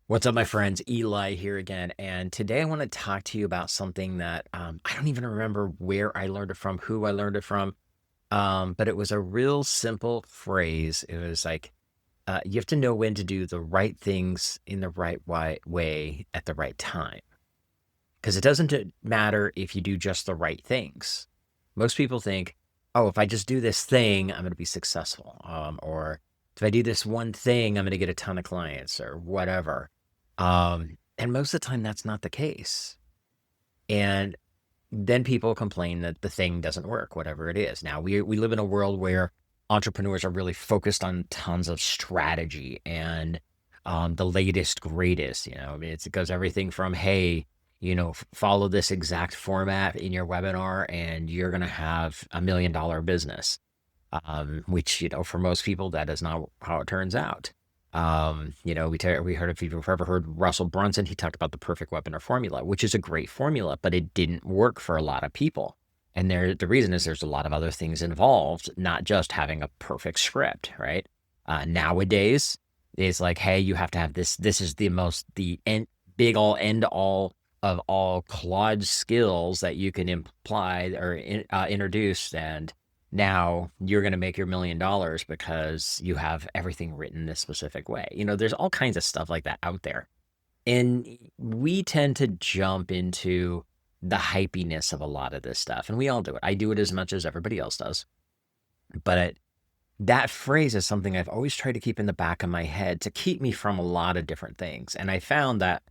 What's up, my friends? Eli here again. And today I want to talk to you about something that I don't even remember where I learned it from, who I learned it from. But it was a real simple phrase. It was like, you have to know when to do the right things in the right way at the right time. Because it doesn't matter if you do just the right things. Most people think, oh, if I just do this thing, I'm going to be successful. Or if I do this one thing, I'm going to get a ton of clients or whatever. And most of the time, that's not the case. And then people complain that the thing doesn't work, whatever it is. Now, we live in a world where entrepreneurs are really focused on tons of strategy and the latest, greatest. I mean, it goes everything from, hey, follow this exact format in your webinar and you're going to have $1 million business, which, for most people, that is not how it turns out. We heard if you've ever heard Russell Brunson, he talked about the perfect webinar formula, which is a great formula, but it didn't work for a lot of people. And the reason is there's a lot of other things involved, not just having a perfect script, right? Nowadays, it's like, hey, you have to have this. This is the big all end all of all Claude skills that you can imply or introduce, and now you're going to make your $1 million because you have everything written this specific way. There's all kinds of stuff like that out there. And we tend to jump into the hypiness of a lot of this stuff. And we all do it. I do it as much as everybody else does. But that phrase is something I've always tried to keep in the back of my head to keep me from a lot of different things. And I found that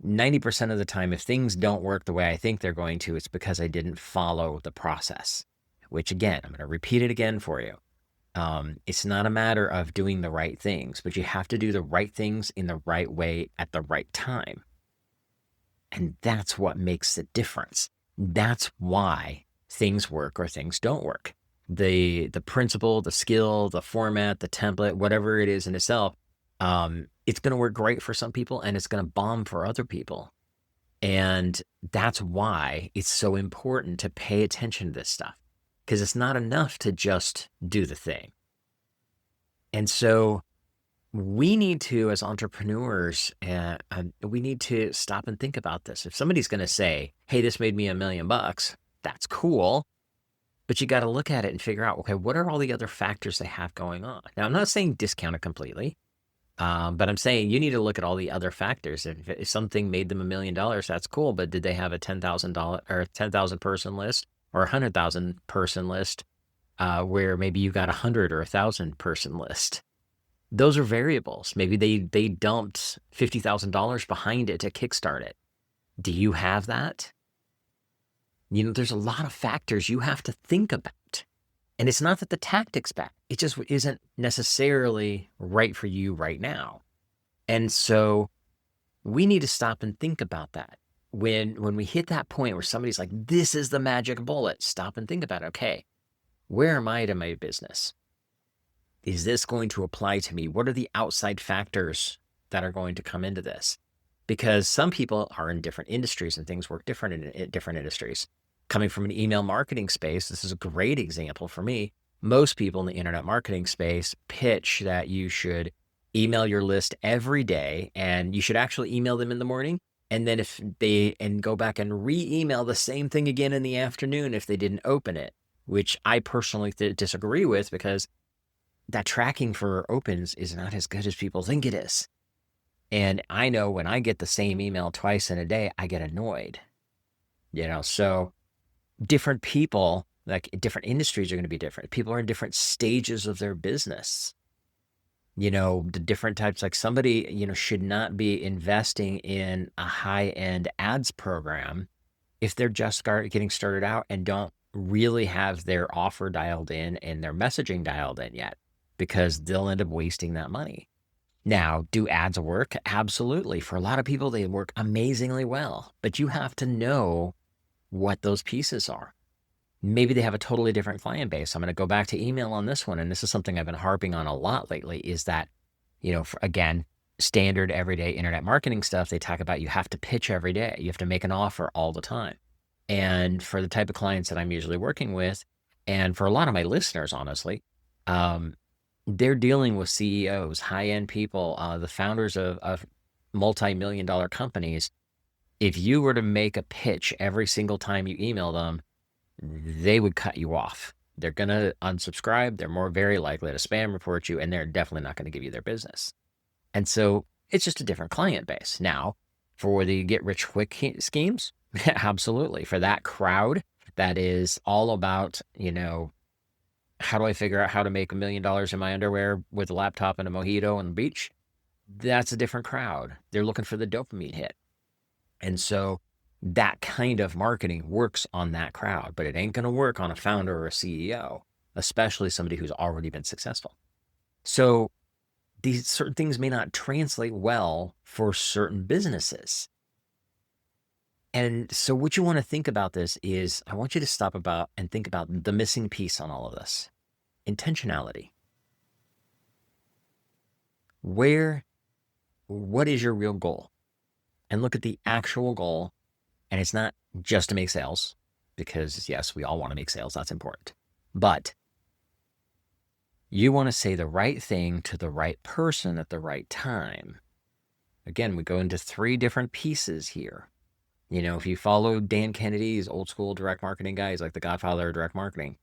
90% of the time, if things don't work the way I think they're going to, it's because I didn't follow the process. Which again, I'm going to repeat it again for you. It's not a matter of doing the right things, but you have to do the right things in the right way at the right time. And that's what makes the difference. That's why things work or things don't work. The principle, the skill, the format, the template, whatever it is in itself, it's going to work great for some people and it's going to bomb for other people. And that's why it's so important to pay attention to this stuff. Because it's not enough to just do the thing. And so we need to, as entrepreneurs, we need to stop and think about this. If somebody's going to say, hey, this made me $1 million, that's cool. But you got to look at it and figure out, okay, what are all the other factors they have going on? Now, I'm not saying discount it completely, but I'm saying you need to look at all the other factors. If something made them $1 million, that's cool. But did they have a $10,000 or 10,000 person list? Or 100,000 person list, where maybe you got 100 or 1,000 person list. Those are variables. Maybe they dumped $50,000 behind it to kickstart it. Do you have that? There's a lot of factors you have to think about. And it's not that the tactic's bad. It just isn't necessarily right for you right now. And so we need to stop and think about that. When we hit that point where somebody's like, this is the magic bullet, stop and think about it. Okay, where am I to my business? Is this going to apply to me? What are the outside factors that are going to come into this? Because some people are in different industries and things work different in different industries. Coming from an email marketing space, this is a great example for me. Most people in the internet marketing space pitch that you should email your list every day and you should actually email them in the morning. And then go back and re-email the same thing again in the afternoon if they didn't open it, which I personally disagree with, because that tracking for opens is not as good as people think it is. And I know when I get the same email twice in a day, I get annoyed. So different people, like different industries, are going to be different. People are in different stages of their business. The different types, like somebody, should not be investing in a high-end ads program if they're just getting started out and don't really have their offer dialed in and their messaging dialed in yet, because they'll end up wasting that money. Now, do ads work? Absolutely. For a lot of people, they work amazingly well, but you have to know what those pieces are. Maybe they have a totally different client base. I'm going to go back to email on this one. And this is something I've been harping on a lot lately, is that, again, standard everyday internet marketing stuff, they talk about you have to pitch every day. You have to make an offer all the time. And for the type of clients that I'm usually working with, and for a lot of my listeners, honestly, they're dealing with CEOs, high-end people, the founders of multi-million dollar companies, if you were to make a pitch every single time you email them, they would cut you off. They're going to unsubscribe. They're very likely to spam report you, and they're definitely not going to give you their business. And so it's just a different client base. Now, for the get rich quick schemes, absolutely. For that crowd that is all about, how do I figure out how to make $1 million in my underwear with a laptop and a mojito on the beach? That's a different crowd. They're looking for the dopamine hit. And so that kind of marketing works on that crowd, but it ain't going to work on a founder or a CEO, especially somebody who's already been successful. So these certain things may not translate well for certain businesses. And so what you want to think about this is, I want you to stop and think about the missing piece on all of this. Intentionality. What is your real goal? And look at the actual goal. And it's not just to make sales, because yes, we all want to make sales. That's important. But you want to say the right thing to the right person at the right time. Again, we go into 3 different pieces here. If you follow Dan Kennedy's old school direct marketing guy, he's like the godfather of direct marketing.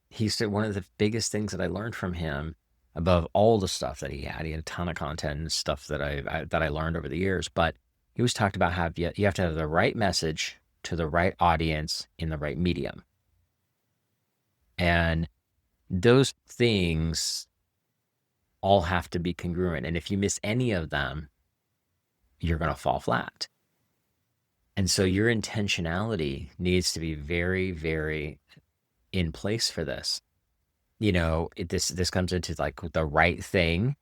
He said one of the biggest things that I learned from him, above all the stuff that he had a ton of content and stuff that I learned over the years, but he was talked about how you have to have the right message to the right audience in the right medium. And those things all have to be congruent. And if you miss any of them, you're going to fall flat. And so your intentionality needs to be very, very in place for this. This comes into like the right thing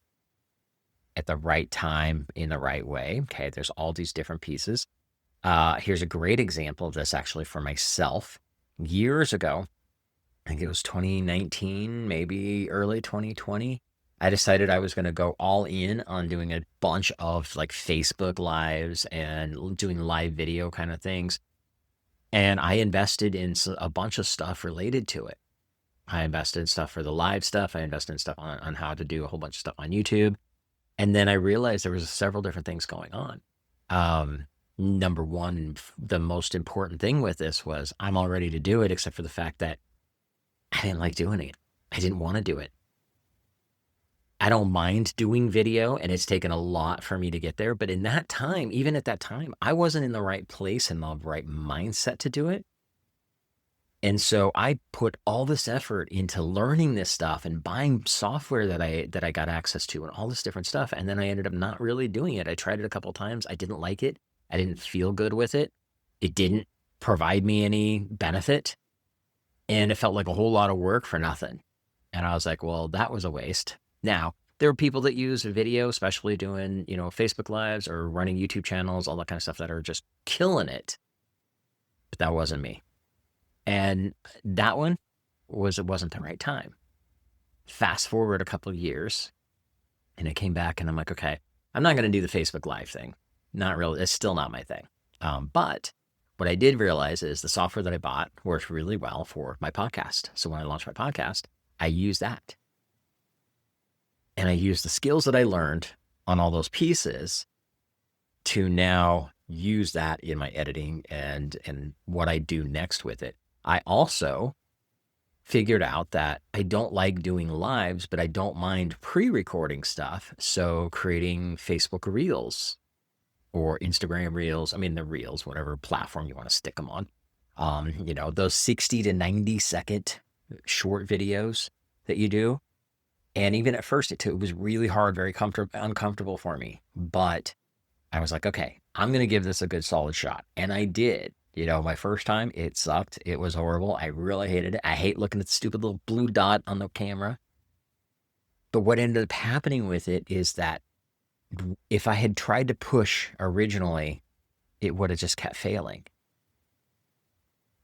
at the right time in the right way. Okay, there's all these different pieces. Here's a great example of this actually for myself. Years ago, I think it was 2019, maybe early 2020, I decided I was going to go all in on doing a bunch of like Facebook lives and doing live video kind of things. And I invested in a bunch of stuff related to it. I invested in stuff for the live stuff. I invested in stuff on how to do a whole bunch of stuff on YouTube. And then I realized there was several different things going on. Number one, the most important thing with this was I'm all ready to do it, except for the fact that I didn't like doing it. I didn't want to do it. I don't mind doing video, and it's taken a lot for me to get there. But in that time, even at that time, I wasn't in the right place and the right mindset to do it. And so I put all this effort into learning this stuff and buying software that I got access to and all this different stuff. And then I ended up not really doing it. I tried it a couple of times. I didn't like it. I didn't feel good with it. It didn't provide me any benefit. And it felt like a whole lot of work for nothing. And I was like, well, that was a waste. Now, there are people that use video, especially doing, Facebook lives or running YouTube channels, all that kind of stuff, that are just killing it. But that wasn't me. And that one it wasn't the right time. Fast forward a couple of years, and I came back and I'm like, okay, I'm not going to do the Facebook Live thing. Not really. It's still not my thing. But what I did realize is the software that I bought works really well for my podcast. So when I launched my podcast, I use that. And I use the skills that I learned on all those pieces to now use that in my editing and what I do next with it. I also figured out that I don't like doing lives, but I don't mind pre-recording stuff. So creating Facebook Reels or Instagram Reels, the Reels, whatever platform you want to stick them on. Those 60 to 90 second short videos that you do. And even at first, it was really hard, very uncomfortable for me. But I was like, okay, I'm going to give this a good solid shot. And I did. My first time, it sucked. It was horrible. I really hated it. I hate looking at the stupid little blue dot on the camera. But what ended up happening with it is that if I had tried to push originally, it would have just kept failing.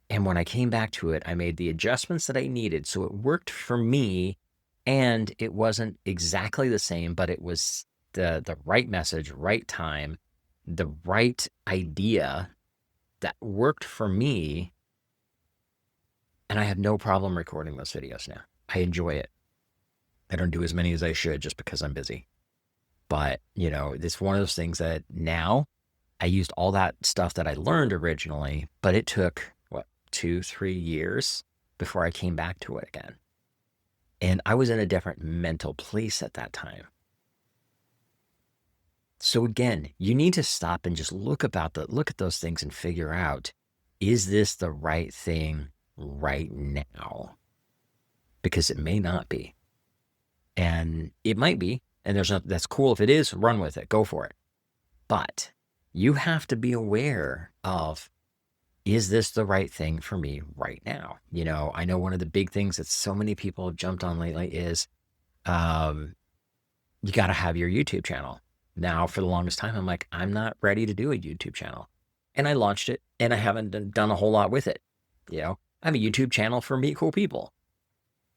And when I came back to it, I made the adjustments that I needed. So it worked for me, and it wasn't exactly the same, but it was the right message, right time, the right idea that worked for me. And I have no problem recording those videos now. I enjoy it. I don't do as many as I should just because I'm busy. But, it's one of those things that now I used all that stuff that I learned originally, but it took, 2, 3 years before I came back to it again. And I was in a different mental place at that time. So again, you need to stop and just look at those things and figure out, is this the right thing right now? Because it may not be. And it might be. And that's cool. If it is, run with it, go for it. But you have to be aware of, is this the right thing for me right now? I know one of the big things that so many people have jumped on lately is you got to have your YouTube channel. Now, for the longest time, I'm like, I'm not ready to do a YouTube channel. And I launched it, and I haven't done a whole lot with it. I have a YouTube channel for Meet Cool People.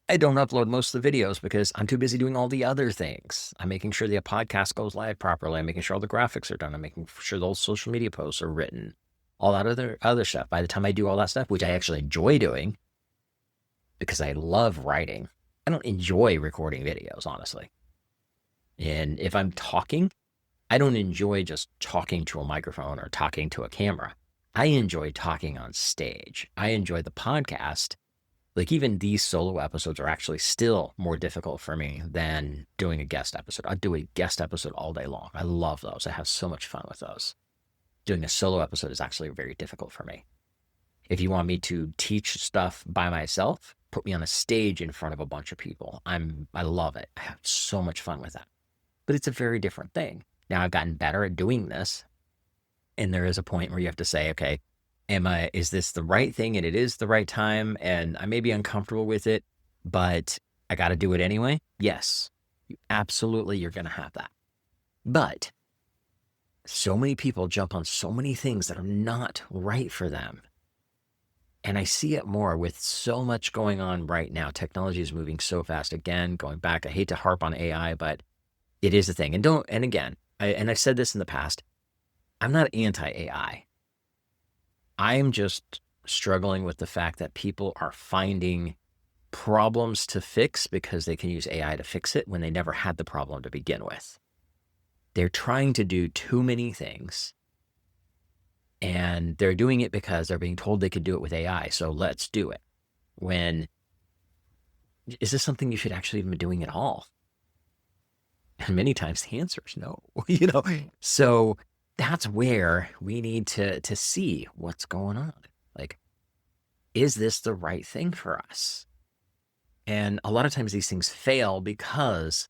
I don't upload most of the videos because I'm too busy doing all the other things. I'm making sure the podcast goes live properly. I'm making sure all the graphics are done. I'm making sure those social media posts are written. All that other stuff. By the time I do all that stuff, which I actually enjoy doing because I love writing, I don't enjoy recording videos, honestly. And if I'm talking, I don't enjoy just talking to a microphone or talking to a camera. I enjoy talking on stage. I enjoy the podcast. Like, even these solo episodes are actually still more difficult for me than doing a guest episode. I'd do a guest episode all day long. I love those. I have so much fun with those. Doing a solo episode is actually very difficult for me. If you want me to teach stuff by myself, put me on a stage in front of a bunch of people. I love it. I have so much fun with that. But it's a very different thing. Now I've gotten better at doing this. And there is a point where you have to say, okay, is this the right thing? And it is the right time. And I may be uncomfortable with it, but I got to do it anyway. Yes, you're going to have that. But so many people jump on so many things that are not right for them. And I see it more with so much going on right now. Technology is moving so fast. Again, going back, I hate to harp on AI, but it is a thing. And again, I've said this in the past, I'm not anti-AI. I'm just struggling with the fact that people are finding problems to fix because they can use AI to fix it when they never had the problem to begin with. They're trying to do too many things, and they're doing it because they're being told they could do it with AI, so let's do it. Is this something you should actually even be doing at all? And many times the answer is no, So that's where we need to see what's going on. Like, is this the right thing for us? And a lot of times these things fail because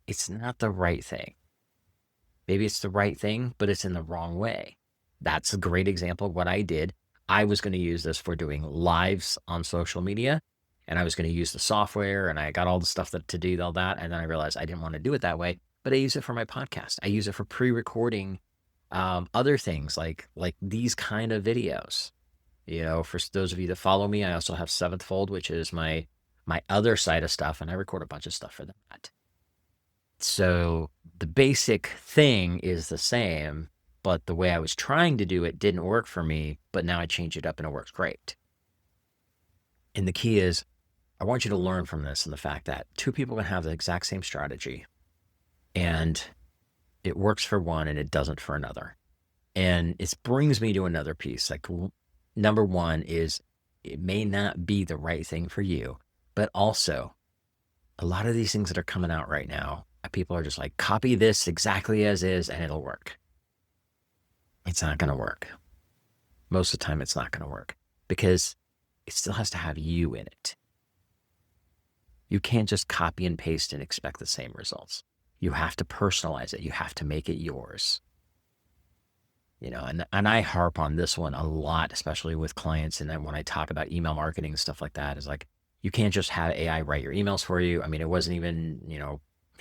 it's not the right thing. Maybe it's the right thing, but it's in the wrong way. That's a great example of what I did. I was going to use this for doing lives on social media, and I was going to use the software, and I got all the stuff to do all that. And then I realized I didn't want to do it that way, but I use it for my podcast. I use it for pre-recording other things like these kind of videos. For those of you that follow me, I also have Seventh Fold, which is my other side of stuff, and I record a bunch of stuff for that. So the basic thing is the same, but the way I was trying to do it didn't work for me, but now I changed it up and it works great. And the key is, I want you to learn from this and the fact that two people can have the exact same strategy, and it works for one and it doesn't for another. And it brings me to another piece. Like, number one is, it may not be the right thing for you, but also a lot of these things that are coming out right now, people are just like, copy this exactly as is and it'll work. It's not going to work. Most of the time, it's not going to work because it still has to have you in it. You can't just copy and paste and expect the same results. You have to personalize it. You have to make it yours. And I harp on this one a lot, especially with clients. And then when I talk about email marketing and stuff like that, is like, you can't just have AI write your emails for you. I mean, it wasn't even,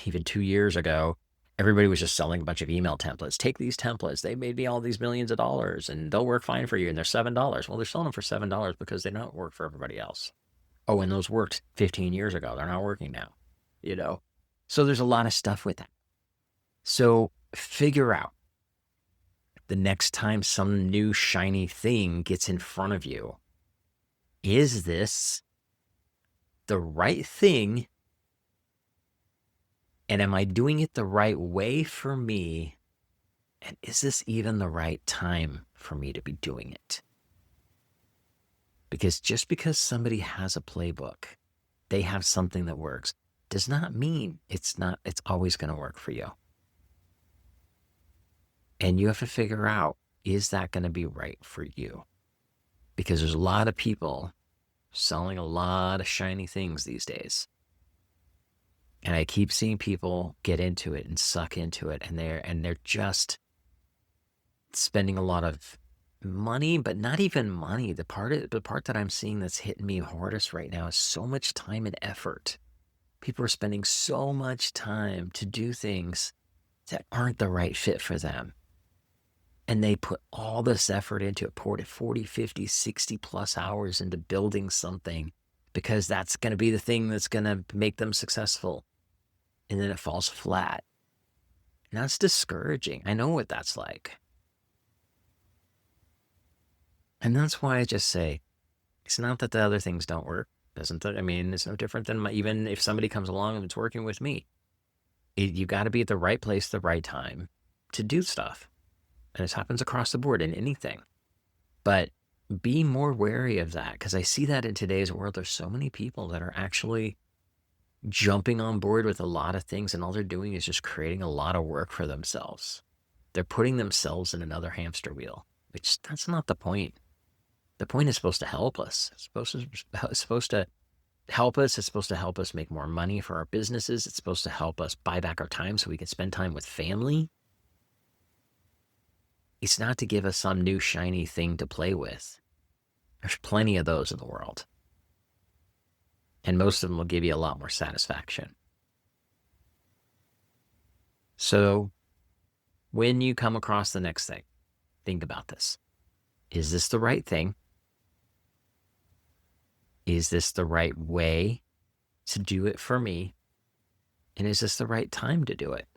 even 2 years ago, everybody was just selling a bunch of email templates. Take these templates. They made me all these millions of dollars and they'll work fine for you. And they're $7. Well, they're selling them for $7 because they don't work for everybody else. Oh, and those worked 15 years ago. They're not working now, So there's a lot of stuff with that. So figure out the next time some new shiny thing gets in front of you, is this the right thing And am I doing it the right way for me? And is this even the right time for me to be doing it? Because just because somebody has a playbook, they have something that works, does not mean it's always going to work for you. And you have to figure out, is that going to be right for you? Because there's a lot of people selling a lot of shiny things these days. And I keep seeing people get into it and suck into it, and they're just spending a lot of money, but not even money. The part that I'm seeing that's hitting me hardest right now is so much time and effort. People are spending so much time to do things that aren't the right fit for them. And they put all this effort into it, poured 40, 50, 60 plus hours into building something because that's going to be the thing that's going to make them successful. And then it falls flat. And that's discouraging. I know what that's like. And that's why I just say, it's not that the other things don't work. Doesn't it? I mean, it's no different than even if somebody comes along and it's working with me. You got to be at the right place, the right time to do stuff. And this happens across the board in anything. But be more wary of that, because I see that in today's world. There's so many people that are actually jumping on board with a lot of things, and all they're doing is just creating a lot of work for themselves. They're putting themselves in another hamster wheel, which that's not the point. The point is supposed to help us. It's supposed to help us. It's supposed to help us make more money for our businesses. It's supposed to help us buy back our time so we can spend time with family. It's not to give us some new shiny thing to play with. There's plenty of those in the world. And most of them will give you a lot more satisfaction. So when you come across the next thing, think about this. Is this the right thing? Is this the right way to do it for me? And is this the right time to do it?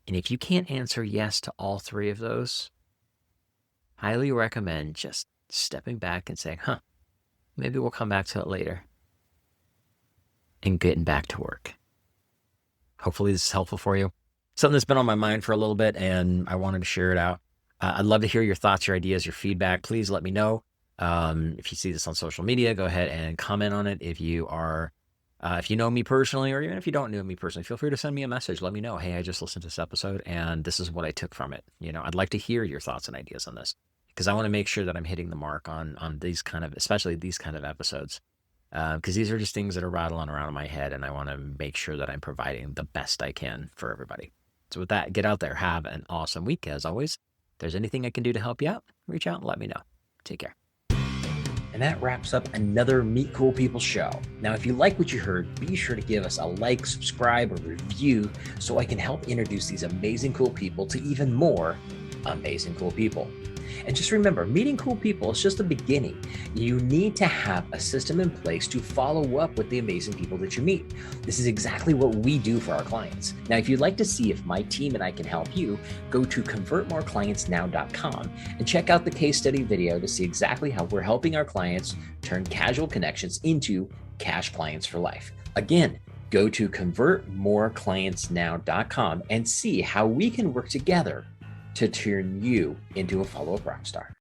And if you can't answer yes to all three of those, highly recommend just stepping back and saying, maybe we'll come back to it later, and getting back to work. Hopefully this is helpful for you. Something that's been on my mind for a little bit, and I wanted to share it out. I'd love to hear your thoughts, your ideas, your feedback. Please let me know. If you see this on social media, go ahead and comment on it. If you know me personally, or even if you don't know me personally, feel free to send me a message. Let me know, hey, I just listened to this episode and this is what I took from it. I'd like to hear your thoughts and ideas on this, because I want to make sure that I'm hitting the mark on these especially these kind of episodes. Because these are just things that are rattling around in my head, and I want to make sure that I'm providing the best I can for everybody. So with that, get out there, have an awesome week. As always, if there's anything I can do to help you out, reach out and let me know. Take care. And that wraps up another Meet Cool People show. Now, if you like what you heard, be sure to give us a like, subscribe, or review so I can help introduce these amazing cool people to even more amazing cool people. And just remember, meeting cool people is just the beginning. You need to have a system in place to follow up with the amazing people that you meet. This is exactly what we do for our clients. Now, if you'd like to see if my team and I can help you, go to convertmoreclientsnow.com and check out the case study video to see exactly how we're helping our clients turn casual connections into cash clients for life. Again, go to convertmoreclientsnow.com and see how we can work together to turn you into a follow-up rock star.